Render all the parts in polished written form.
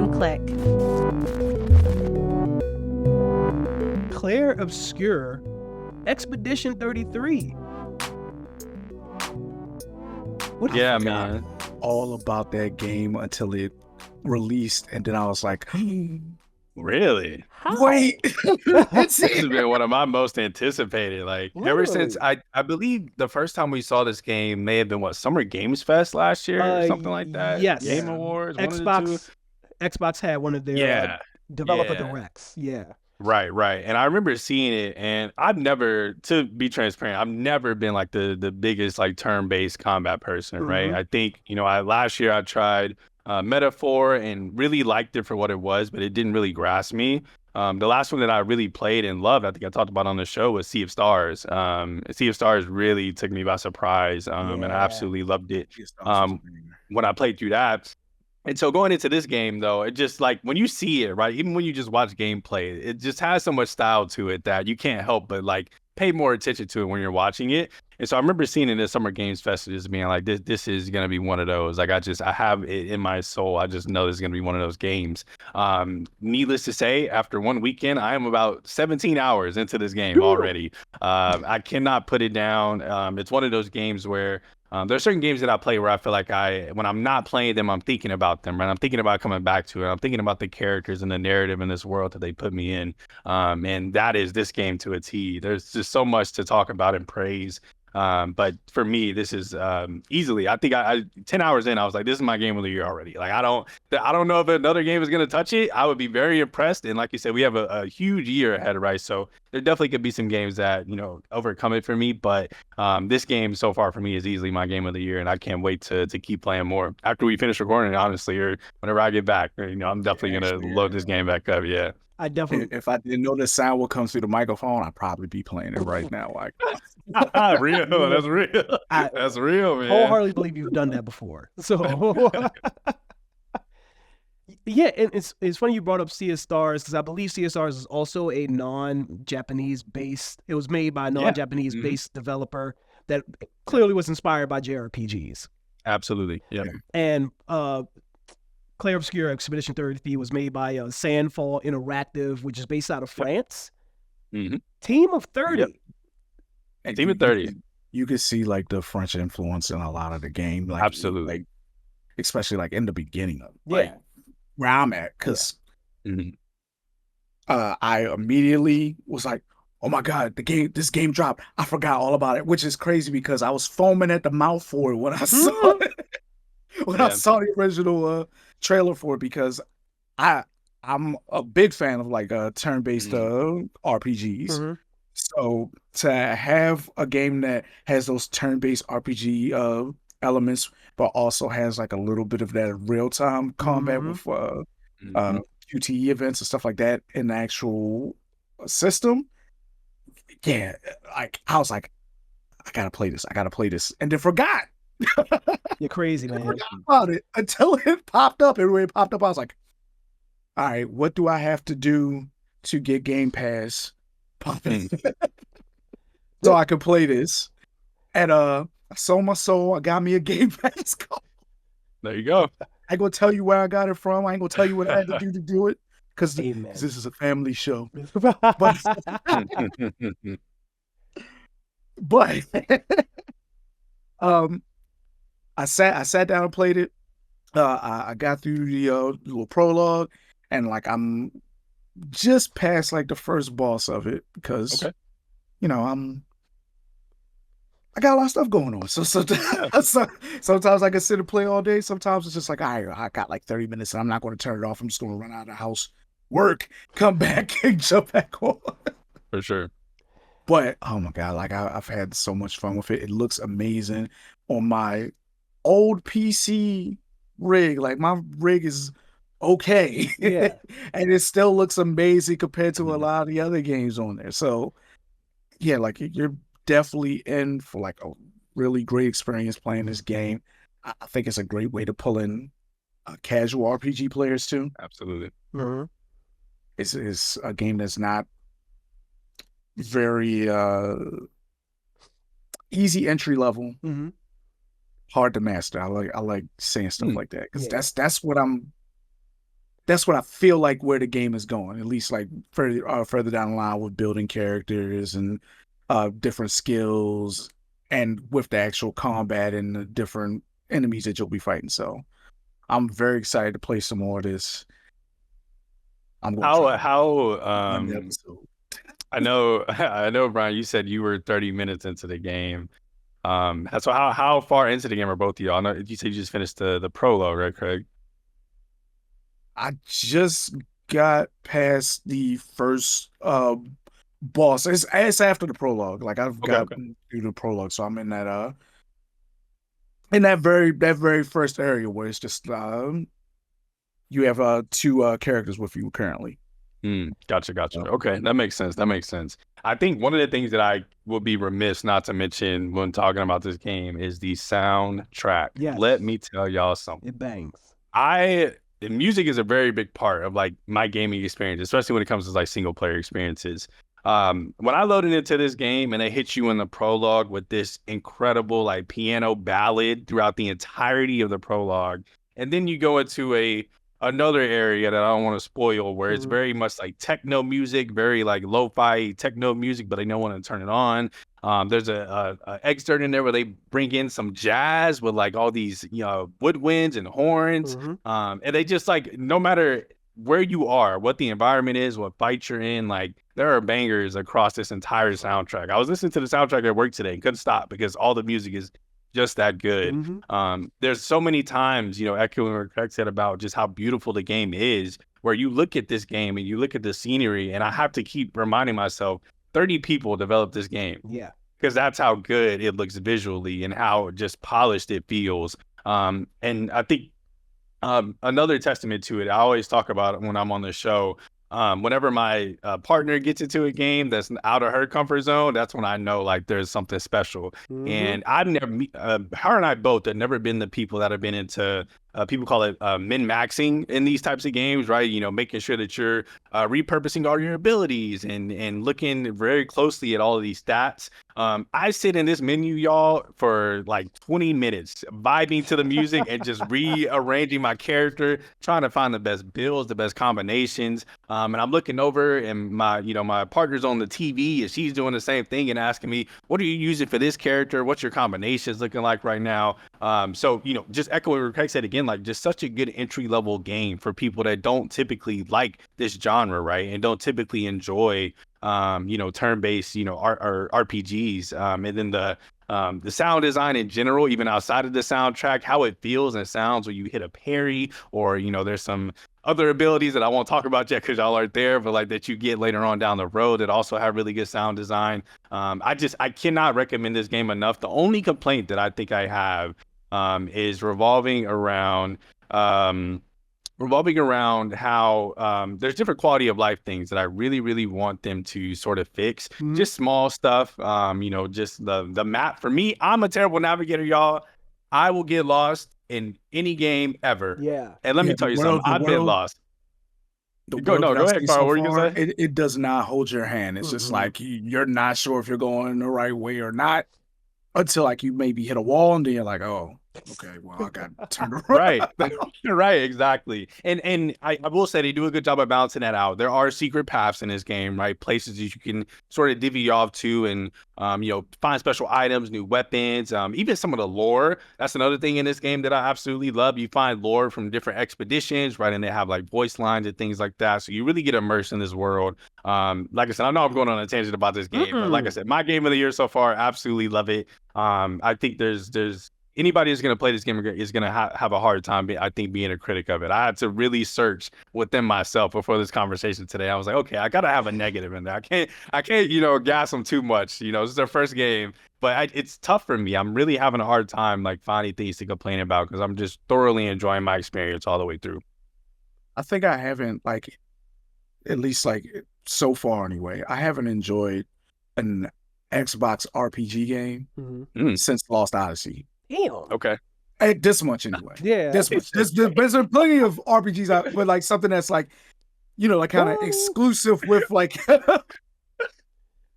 game Clique. Clair Obscur, Expedition 33. What Yeah, man. All about that game until it released, and then I was like, Really? wait, This has been one of my most anticipated. Like ever since Literally. I believe the first time we saw this game may have been what, Summer Games Fest last year, or something like that. Yes. Game Awards, one of the two. Xbox had one of their Yeah. developer Yeah. directs. Yeah. Right. And I remember seeing it, and I've never, to be transparent, I've never been like the biggest like turn-based combat person, right? I think, last year I tried Metaphor and really liked it for what it was, but it didn't really grasp me. The last one that I really played and loved, I think I talked about on the show, was Sea of Stars. Sea of Stars really took me by surprise, and I absolutely loved it when I played through that. And so going into this game, though, it just like when you see it, right, even when you just watch gameplay, it just has so much style to it that you can't help but like pay more attention to it when you're watching it. And so I remember seeing it in the Summer Games Fest, just being like, this is going to be one of those. Like, I have it in my soul. I just know this is going to be one of those games. Needless to say, after one weekend, I am about 17 hours into this game already. I cannot put it down. It's one of those games where there are certain games that I play where I feel like when I'm not playing them, I'm thinking about them, right? I'm thinking about coming back to it. I'm thinking about the characters and the narrative in this world that they put me in. And that is this game to a T. There's just so much to talk about and praise. But for me, this is easily, I think I 10 hours in, I was like, this is my game of the year already. Like, I don't know if another game is going to touch it. I would be very impressed. And like you said, we have a huge year ahead, right? So there definitely could be some games that, overcome it for me. But this game so far for me is easily my game of the year. And I can't wait to keep playing more after we finish recording, honestly, or whenever I get back. I'm definitely going to load this game back up. Yeah. I definitely. If I didn't know the sound would come through the microphone, I'd probably be playing it right now. Like, real, that's real. That's real, man. Wholeheartedly believe you've done that before. So, yeah, and it's funny you brought up Sea of Stars, because I believe Sea of Stars is also a non-Japanese based. It was made by a non-Japanese based developer that clearly was inspired by JRPGs. Absolutely, yeah. And Clair Obscur Expedition 33 was made by Sandfall Interactive, which is based out of France. Team of 30. Yep. Team of 30. You could see like the French influence in a lot of the game. Like, absolutely. Like, especially like in the beginning of like where I'm at. Because I immediately was like, oh my God, this game dropped. I forgot all about it, which is crazy because I was foaming at the mouth for it when I saw it. I saw the original trailer for it, because I'm a big fan of like turn-based RPGs. So to have a game that has those turn-based RPG elements, but also has like a little bit of that real-time combat with QTE events and stuff like that in the actual system, like I was like, I gotta play this, and then forgot. You're crazy, man. I forgot about it until it popped up. And when it popped up, I was like, all right, what do I have to do to get Game Pass popping so I can play this? And I sold my soul. I got me a Game Pass card. There you go. I ain't gonna tell you where I got it from. I ain't gonna tell you what I had to do it, because this is a family show. But I sat down and played it. I got through the little prologue, and like I'm just past like the first boss of it, because I got a lot of stuff going on. So sometimes I can sit and play all day. Sometimes it's just like, all right, I got like 30 minutes and I'm not going to turn it off. I'm just going to run out of the house, work, come back, and jump back on. For sure. But oh my God, like I've had so much fun with it. It looks amazing on my old PC rig. Like, my rig is okay. Yeah. And it still looks amazing compared to a lot of the other games on there. So yeah, like you're definitely in for like a really great experience playing this game. I think it's a great way to pull in casual RPG players too. Absolutely. It's a game that's not very easy entry level, hard to master. I like saying stuff like that, because that's what I'm that's what I feel like where the game is going, at least like further down the line with building characters and different skills and with the actual combat and the different enemies that you'll be fighting. So I'm very excited to play some more of this. I'm going to try I know, Brian, you said you were 30 minutes into the game. So how far into the game are both of y'all? I know you said you just finished the prologue, right, Craig? I just got past the first boss. It's after the prologue. Like I've gotten through the prologue, so I'm in that very first area where it's just you have two characters with you currently. Gotcha. Okay, that makes sense. I think one of the things that I will be remiss not to mention when talking about this game is the soundtrack. Yes. Let me tell y'all something. It bangs. The music is a very big part of like my gaming experience, especially when it comes to like single player experiences. When I loaded into this game and they hit you in the prologue with this incredible like piano ballad throughout the entirety of the prologue, and then you go into another area that I don't want to spoil, where it's very much like techno music, very like lo-fi techno music, but they don't want to turn it on. There's a excerpt in there where they bring in some jazz with like all these, woodwinds and horns. And they just like, no matter where you are, what the environment is, what fight you're in, like there are bangers across this entire soundtrack. I was listening to the soundtrack at work today and couldn't stop because all the music is just that good. There's so many times, echoing what Craig said about just how beautiful the game is, where you look at this game and you look at the scenery, and I have to keep reminding myself 30 people developed this game. Yeah. Because that's how good it looks visually and how just polished it feels. And I think another testament to it, I always talk about it when I'm on the show. Whenever my partner gets into a game that's out of her comfort zone, that's when I know like there's something special. And I've never, her and I both have never been the people that have been into, people call it min-maxing in these types of games, right? Making sure that you're repurposing all your abilities and looking very closely at all of these stats. I sit in this menu, y'all, for like 20 minutes, vibing to the music and just rearranging my character, trying to find the best builds, the best combinations. And I'm looking over and my partner's on the TV and she's doing the same thing and asking me, what are you using for this character? What's your combinations looking like right now? So, just echoing what Craig said again, like just such a good entry level game for people that don't typically like this genre, right? And don't typically enjoy turn-based, RPGs. And then the sound design in general, even outside of the soundtrack, how it feels and sounds when you hit a parry, or there's some other abilities that I won't talk about yet because y'all aren't there, but like that you get later on down the road that also have really good sound design. I cannot recommend this game enough. The only complaint that I think I have is revolving around how there's different quality of life things that I really, really want them to sort of fix. Just small stuff, just the map. For me, I'm a terrible navigator, y'all. I will get lost in any game ever. Yeah. And let me tell you something. I've been lost. Go ahead, Carl. What were you going to say? It does not hold your hand. It's just like you're not sure if you're going the right way or not until like you maybe hit a wall and then you're like, oh, okay, well, I got to turn around. Right, exactly. And I will say they do a good job of balancing that out. There are secret paths in this game, right? Places that you can sort of divvy off to and, find special items, new weapons, even some of the lore. That's another thing in this game that I absolutely love. You find lore from different expeditions, right? And they have like voice lines and things like that. So you really get immersed in this world. Like I said, I know I'm going on a tangent about this game, but like I said, my game of the year so far, absolutely love it. I think there's anybody who's going to play this game is going to have a hard time, I think, being a critic of it. I had to really search within myself before this conversation today. I was like, okay, I got to have a negative in there. I can't, gas them too much. This is their first game, but it's tough for me. I'm really having a hard time, like, finding things to complain about because I'm just thoroughly enjoying my experience all the way through. I think I haven't, like, at least, like, so far anyway, I haven't enjoyed an Xbox RPG game since Lost Odyssey. Damn. Okay. This much anyway. Yeah. This much. There's plenty of RPGs out, but like something that's like, like kind of exclusive with like.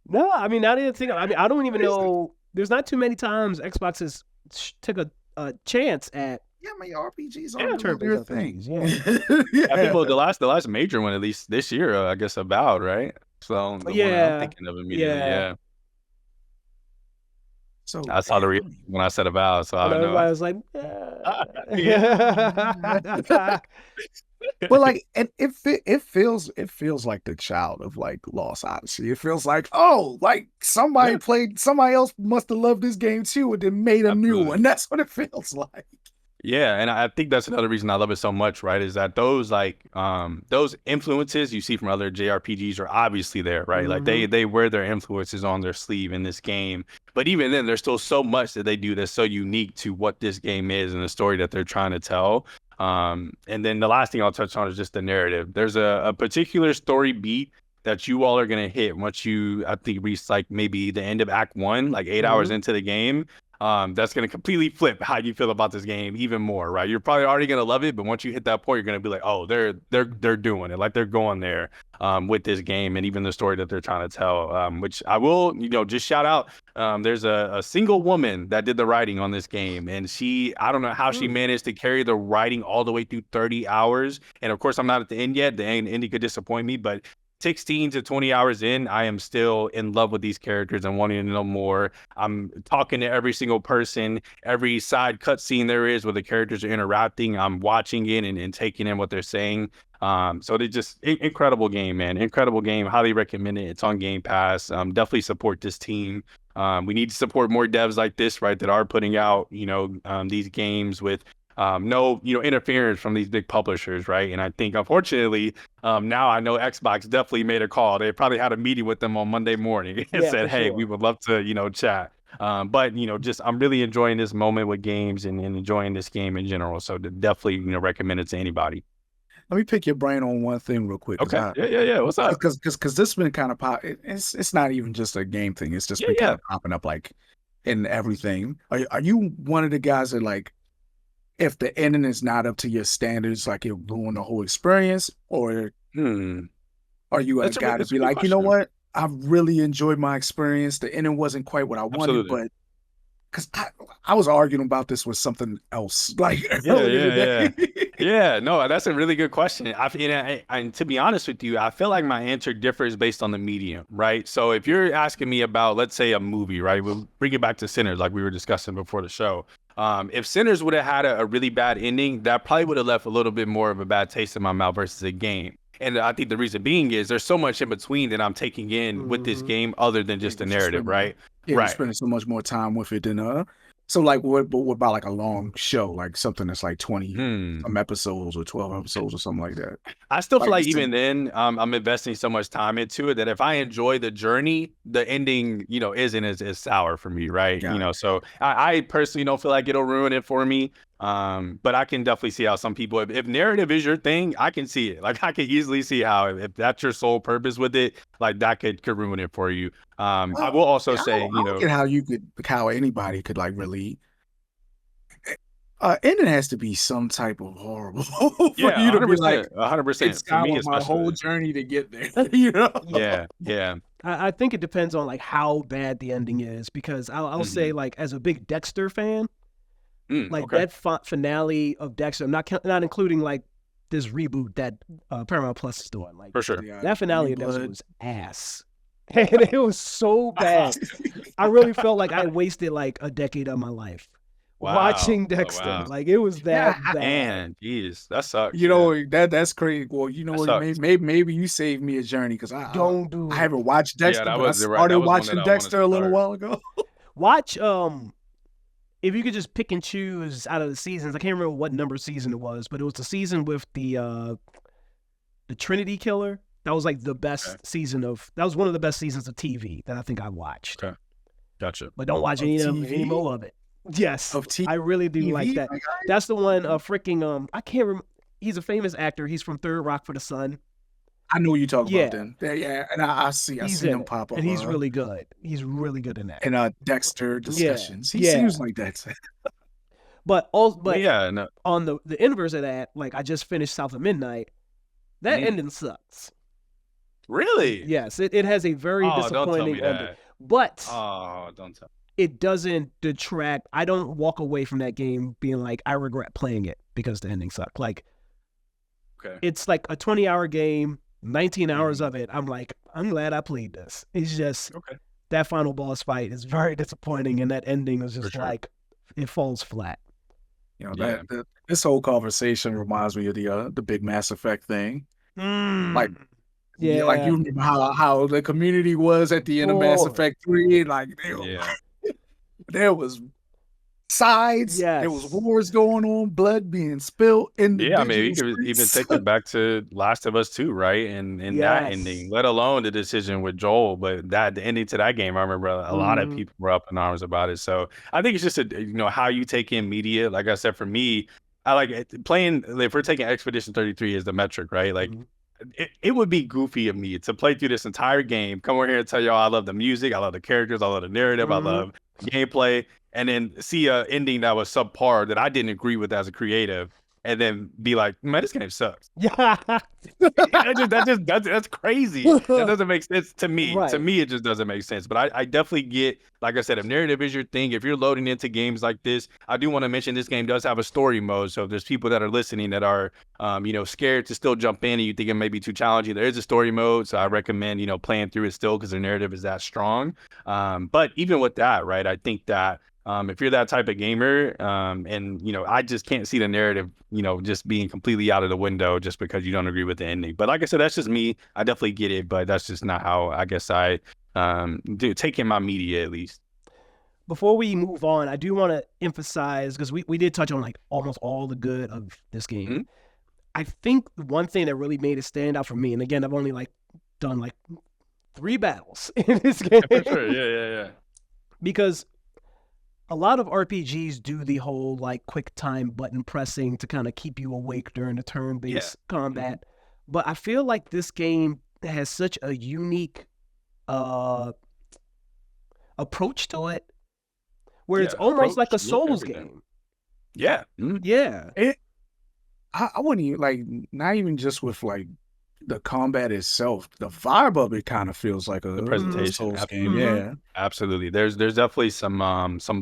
No, I mean, I didn't think. I don't even know. There's not too many times Xbox has took a chance at Yeah, I mean, RPGs Yeah, are doing their turn-based thing. RPGs, yeah. I think the last major one, at least this year, I guess Avowed, right? So the one that I'm thinking of immediately, yeah. So I saw the reaction when I said Avowed, so I And know. everybody was like, Yeah. But like, and it feels like the child of like Lost Odyssey. It feels like, oh, like somebody else must have loved this game too and then made a new one. That's what it feels like. Yeah, and I think that's another reason I love it so much, right? Is that those those influences you see from other JRPGs are obviously there, right? Like they wear their influences on their sleeve in this game. But even then, there's still so much that they do that's so unique to what this game is and the story that they're trying to tell. And then the last thing I'll touch on is just the narrative. There's a particular story beat that you all are gonna hit once you, I think, reach like maybe the end of Act 1, like 8 hours into the game. That's going to completely flip how you feel about this game even more, right? You're probably already going to love it, but once you hit that point, you're going to be like, oh, they're doing it. Like they're going there with this game and even the story that they're trying to tell, which I will, just shout out. There's a single woman that did the writing on this game, and I don't know how she managed to carry the writing all the way through 30 hours. And of course, I'm not at the end yet. The ending could disappoint me, but 16 to 20 hours in, I am still in love with these characters and wanting to know more. I'm talking to every single person, every side cutscene there is where the characters are interacting. I'm watching it and taking in what they're saying. So they just incredible game, man. Incredible game. Highly recommend it. It's on Game Pass. Definitely support this team. We need to support more devs like this, right? That are putting out, these games with no, interference from these big publishers, right? And I think, unfortunately, now I know Xbox definitely made a call. They probably had a meeting with them on Monday morning and said, "Hey, we would love to, chat." But just I'm really enjoying this moment with games and enjoying this game in general. So definitely, recommend it to anybody. Let me pick your brain on one thing real quick. Okay. Yeah. What's up? Because this has been kind of it's not even just a game thing. It's just been kind of popping up like in everything. Are you one of the guys that like, if the ending is not up to your standards, like it ruined the whole experience, or are you a guy to be like, you know what? I really enjoyed my experience. The ending wasn't quite what I wanted, but because I was arguing about this with something else, like earlier today. Yeah, no, that's a really good question. And to be honest with you, I feel like my answer differs based on the medium, right? So if you're asking me about, let's say, a movie, right? We'll bring it back to Sinners, like we were discussing before the show. If Sinners would have had a really bad ending, that probably would have left a little bit more of a bad taste in my mouth versus a game. And I think the reason being is there's so much in between that I'm taking in with this game other than just the narrative, right? Yeah, you're spending so much more time with it than so like what about like a long show, like something that's like 20 some episodes or 12 episodes or something like that? I still feel like even then I'm investing so much time into it that if I enjoy the journey, the ending, isn't as sour for me, right? So I personally don't feel like it'll ruin it for me. But I can definitely see how some people, if narrative is your thing, I can see it. Like I can easily see how if that's your sole purpose with it, like that could ruin it for you. I will also say, I don't get how anybody could like really. Ending has to be some type of horrible for you to be like 100%. It's for me, my whole journey to get there. Yeah. I think it depends on like how bad the ending is, because I'll say, like, as a big Dexter fan, that finale of Dexter, I'm not including like this reboot that Paramount Plus is doing. Like, for sure, that finale of Dexter was ass. And it was so bad. I really felt like I wasted like a decade of my life watching Dexter. Wow. Like, it was that bad. Man, jeez, that sucks. That's crazy. Well, maybe you saved me a journey, because I haven't watched Dexter. But I started watching Dexter a little while ago. Watch if you could just pick and choose out of the seasons. I can't remember what number season it was, but it was the season with the Trinity Killer. That was like the best season that was one of the best seasons of TV that I think I watched. Okay. Gotcha. But don't watch any more of it. Yes. I really do like that. That's the one I can't remember. He's a famous actor. He's from Third Rock for the Sun. I know what you're talking about then. Yeah, and I see him pop up. And he's really good. He's really good in that. And Dexter discussions. He seems like that. But on the inverse of that, like, I just finished South of Midnight. That ending sucks. Really? Yes, it has a very disappointing ending. But don't tell. it doesn't detract. I don't walk away from that game being like, I regret playing it because the ending sucked. Like, it's like a 20-hour game, 19 hours of it. I'm like, I'm glad I played this. It's just that final boss fight is very disappointing, and that ending is just like, it falls flat. You know, this whole conversation reminds me of the big Mass Effect thing. Like, like you remember how the community was at the end of Mass Effect 3, like there was sides, there was wars going on, blood being spilled in the I mean, you could even take it back to Last of Us 2, right? And that ending, let alone the decision with Joel, but the ending to that game, I remember a lot of people were up in arms about it. So I think it's just how you take in media. Like I said, for me, I like playing. If we're taking Expedition 33 as the metric, right? Like. It would be goofy of me to play through this entire game, come over here and tell y'all I love the music, I love the characters, I love the narrative, I love gameplay, and then see a ending that was subpar that I didn't agree with as a creative, and then be like, man, this game sucks. That's crazy. That doesn't make sense to me. To me, it just doesn't make sense. But I definitely get, like I said, if narrative is your thing, if you're loading into games like this, I do want to mention this game does have a story mode. So if there's people that are listening that are, scared to still jump in and you think it may be too challenging, there is a story mode. So I recommend, playing through it still because the narrative is that strong. But even with that, right, I think that if you're that type of gamer, and I just can't see the narrative, just being completely out of the window just because you don't agree with the ending. But like I said, that's just me. I definitely get it, but that's just not how I guess I do take in my media, at least. Before we move on, I do want to emphasize, because we did touch on like almost all the good of this game. I think one thing that really made it stand out for me, and again, I've only done 3 battles in this game. For sure. Yeah. Because a lot of RPGs do the whole quick time button pressing to kind of keep you awake during the turn-based combat. But I feel like this game has such a unique approach to it, where it's almost like a Souls game. Yeah. Yeah. I wouldn't even not even just with the combat itself, the vibe of it kind of feels like a presentation Souls game. Yeah, absolutely. There's definitely some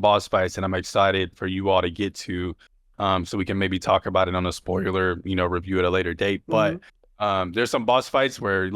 boss fights, and I'm excited for you all to get to, so we can maybe talk about it on a spoiler, review at a later date. But there's some boss fights where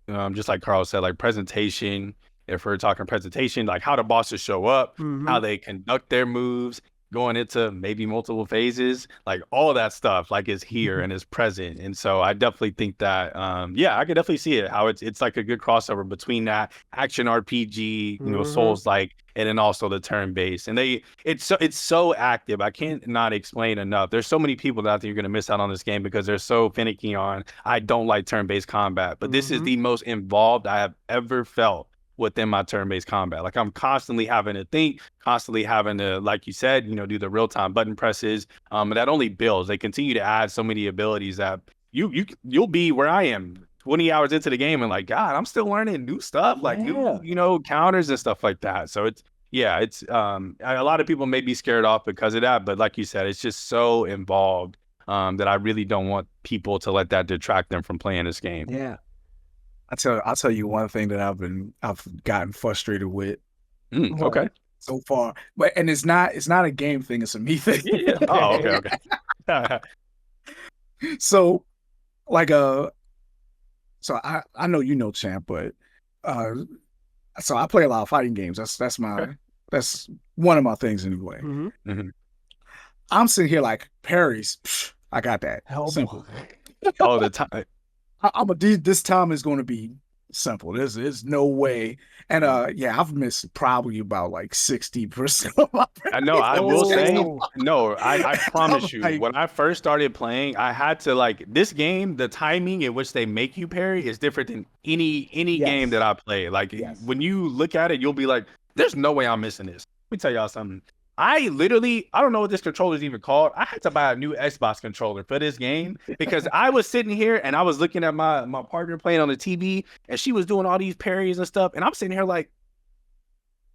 just like Carl said, presentation. If we're talking presentation, how the bosses show up, how they conduct their moves, going into maybe multiple phases, all of that stuff is here and is present. And so I definitely think that I can definitely see it, how it's like a good crossover between that action RPG, Souls and then also the turn-based. And it's so active. I can't not explain enough. There's so many people out there you're going to miss out on this game because they're so finicky on, I don't like turn-based combat, but this is the most involved I have ever felt within my turn-based combat. I'm constantly having to think, constantly having to, like you said, do the real-time button presses. And that only builds. They continue to add so many abilities that you'll be where I am 20 hours into the game and God, I'm still learning new stuff, new counters and stuff like that. So it's a lot of people may be scared off because of that, but like you said, it's just so involved that I really don't want people to let that detract them from playing this game. Yeah. I'll tell you one thing that I've gotten frustrated with. Okay. So far, and it's not a game thing; it's a me thing. Yeah. Oh, okay. So, so I know Champ, but so I play a lot of fighting games. That's one of my things anyway. I'm sitting here parries. I got that. Simple. All the time. This time is going to be simple. There's no way. And I've missed probably about 60% of my practice. I know. I will say no. I promise you. When I first started playing, I had to this game. The timing in which they make you parry is different than any game that I play. When you look at it, you'll be like, "There's no way I'm missing this." Let me tell y'all something. I don't know what this controller is even called. I had to buy a new Xbox controller for this game because I was sitting here and I was looking at my partner playing on the TV and she was doing all these parries and stuff. And I'm sitting here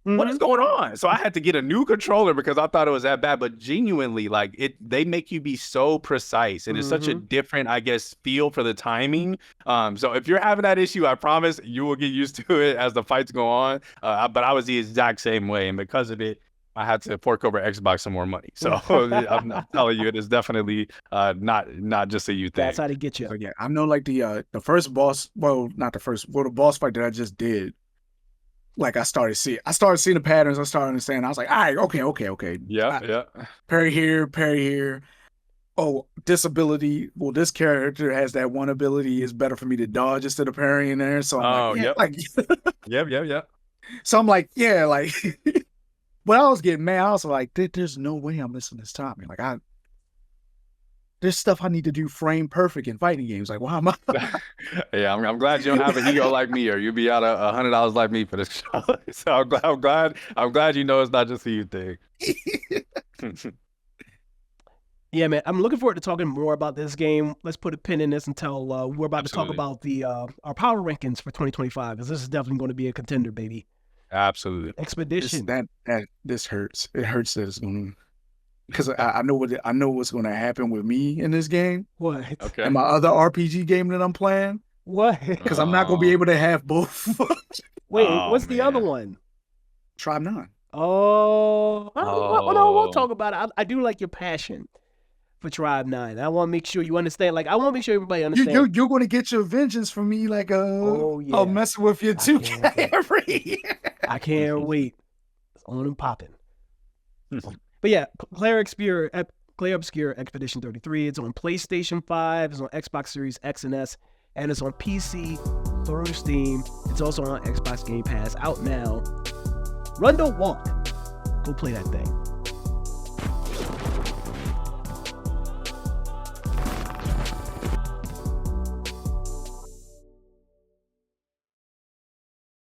what is going on? So I had to get a new controller because I thought it was that bad. But genuinely, like they make you be so precise, and it's such a different, I guess, feel for the timing. So if you're having that issue, I promise you will get used to it as the fights go on. But I was the exact same way, and because of it, I had to fork over Xbox some more money. So I'm telling you, it is definitely not just a you thing. That's how they get you. So, yeah, I know like the first boss, well, not the first, well, the boss fight that I just did. Like I started seeing the patterns. I started understanding. I was like, all right, okay. Yeah. Parry here. Oh, this ability. Well, this character has that one ability. It's better for me to dodge instead of parrying there. So I'm Yep. So I'm like, yeah, like. But I was getting mad. I was like, there's no way I'm missing this timing. Like there's stuff I need to do frame perfect in fighting games. Like, why am I? Yeah, I'm glad you don't have a hero like me, or you'll be out of $100 like me for this show. So I'm glad you know it's not just a you thing. Yeah, man, I'm looking forward to talking more about this game. Let's put a pin in this until we're about to talk about the our power rankings for 2025, because this is definitely going to be a contender, baby. Absolutely. Expedition. This hurts. It hurts that it's going to. Because I know what's going to happen with me in this game. What? Okay. And my other RPG game that I'm playing. What? Because I'm not going to be able to have both. Wait, what's the other one? Tribe 9. Oh, no, we'll talk about it. I do like your passion for Tribe 9. I want to make sure you understand. Like, I want to make sure everybody understands. You're going to get your vengeance from me, like I'm messing with your 2 carry. I can't wait. It's on and popping. But yeah, Clair Obscur Expedition 33. It's on PlayStation 5. It's on Xbox Series X and S, and it's on PC through Steam. It's also on Xbox Game Pass. Out now. Run, don't walk. Go play that thing.